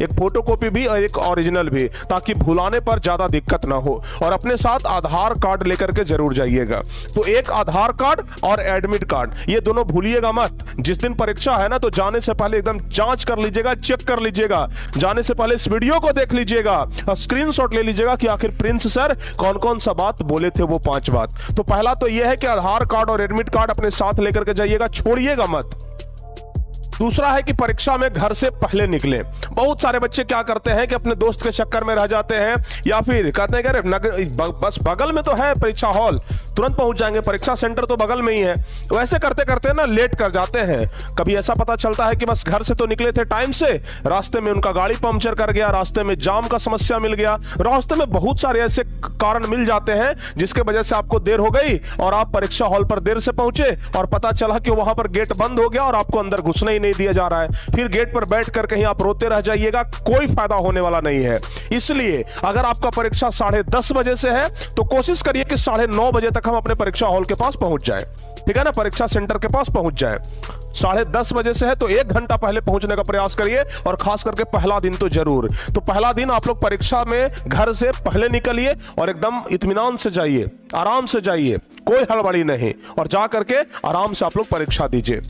एक फोटोकॉपी भी और एक ओरिजिनल भी, ताकि भुलाने पर ज्यादा दिक्कत ना हो। और अपने साथ आधार कार्ड लेकर के जरूर जाइएगा। तो एक आधार कार्ड और एडमिट कार्ड, ये दोनों भूलिएगा मत। जिस दिन परीक्षा है ना, तो जाने से पहले एकदम जांच कर लीजिएगा, चेक कर लीजिएगा। जाने से पहले इस वीडियो को देख लीजिएगा, स्क्रीनशॉट ले लीजिएगा कि आखिर प्रिंस सर कौन कौन सा बात बोले थे, वो 5 बात। तो पहला तो यह है कि आधार कार्ड और एडमिट कार्ड अपने साथ लेकर के जाइएगा, छोड़िएगा मत। दूसरा है कि परीक्षा में घर से पहले निकलें। बहुत सारे बच्चे क्या करते हैं कि अपने दोस्त के चक्कर में रह जाते हैं, या फिर कहते हैं कि बस बगल में तो है परीक्षा हॉल, तुरंत पहुंच जाएंगे, परीक्षा सेंटर तो बगल में ही है। वैसे करते करते ना लेट कर जाते हैं। कभी ऐसा पता चलता है कि बस घर से तो निकले थे टाइम से, रास्ते में उनका गाड़ी पंक्चर कर गया, रास्ते में जाम का समस्या मिल गया, रास्ते में बहुत सारे ऐसे कारण मिल जाते हैं जिसके वजह से आपको देर हो गई और आप परीक्षा हॉल पर देर से पहुंचे और पता चला कि वहां पर गेट बंद हो गया और आपको अंदर घुसना ही नहीं दिया जा रहा है। फिर गेट पर बैठकर कहीं आप रोते रह जाइएगा, कोई फायदा होने वाला नहीं है। इसलिए अगर आपका परीक्षा 10:30 बजे से है तो कोशिश करिए कि 9:30 बजे तक हम अपने परीक्षा हॉल के पास पहुंच जाएं। ठीक है ना, परीक्षा सेंटर के पास पहुंच जाएं। 10:30 बजे से है तो 1 घंटा पहले पहुंचने का प्रयास करिए, और खास करके पहला दिन तो जरूर। तो पहला दिन आप लोग परीक्षा में घर से पहले निकलिए और एकदम इत्मीनान से जाइए, आराम से जाइए, कोई हड़बड़ी नहीं, और जा करके आराम से आप लोग परीक्षा दीजिए।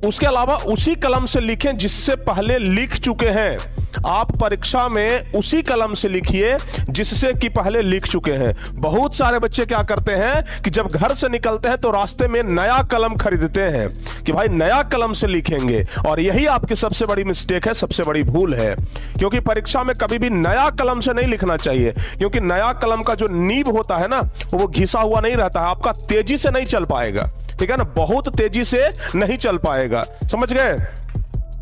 उसके अलावा उसी कलम से लिखें जिससे पहले लिख चुके हैं। आप परीक्षा में उसी कलम से लिखिए जिससे कि पहले लिख चुके हैं। बहुत सारे बच्चे क्या करते हैं कि जब घर से निकलते हैं तो रास्ते में नया कलम खरीदते हैं कि भाई नया कलम से लिखेंगे, और यही आपकी सबसे बड़ी मिस्टेक है, सबसे बड़ी भूल है। क्योंकि परीक्षा में कभी भी नया कलम से नहीं लिखना चाहिए, क्योंकि नया कलम का जो नीब होता है ना, वो घिसा हुआ नहीं रहता है, आपका तेजी से नहीं चल पाएगा। ठीक है ना, बहुत तेजी से नहीं चल पाएगा, समझ गए।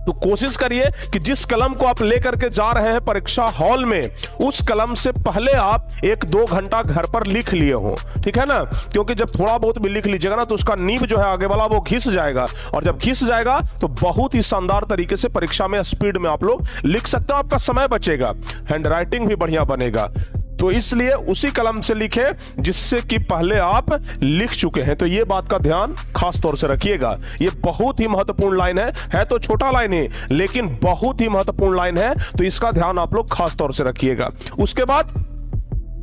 तो कोशिश करिए कि जिस कलम को आप लेकर के जा रहे हैं परीक्षा हॉल में, उस कलम से पहले आप 1-2 घंटा घर पर लिख लिए हो। ठीक है ना, क्योंकि जब थोड़ा बहुत भी लिख लीजिएगा ना तो उसका नींव जो है आगे वाला वो घिस जाएगा, और जब घिस जाएगा तो बहुत ही शानदार तरीके से परीक्षा में स्पीड में आप लोग लिख सकते हो, आपका समय बचेगा, हैंड राइटिंग भी बढ़िया बनेगा। तो इसलिए उसी कलम से लिखें जिससे कि पहले आप लिख चुके हैं। तो ये बात का ध्यान खास तौर से रखिएगा। ये बहुत ही महत्वपूर्ण लाइन है तो छोटा लाइन है लेकिन बहुत ही महत्वपूर्ण लाइन है, तो इसका ध्यान आप लोग खास तौर से रखिएगा। उसके बाद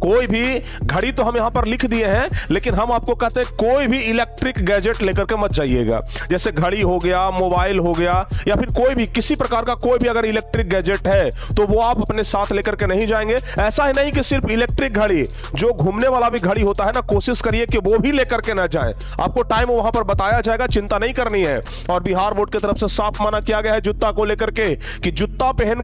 कोई भी घड़ी तो हम यहां पर लिख दिए हैं, लेकिन हम आपको कहते हैं कोई भी इलेक्ट्रिक गैजेट लेकर के मत जाइएगा। जैसे घड़ी हो गया, मोबाइल हो गया, या फिर कोई भी किसी प्रकार का कोई भी अगर इलेक्ट्रिक गैजेट है तो वो आप अपने साथ लेकर के नहीं जाएंगे। ऐसा ही नहीं कि सिर्फ इलेक्ट्रिक घड़ी, जो घूमने वाला भी घड़ी होता है ना, कोशिश करिए कि वो भी लेकर के ना जाए। आपको टाइम वहां पर बताया जाएगा, चिंता नहीं करनी है। और बिहार बोर्ड की तरफ से साफ मना किया गया है जूता को लेकर के कि जूता पहन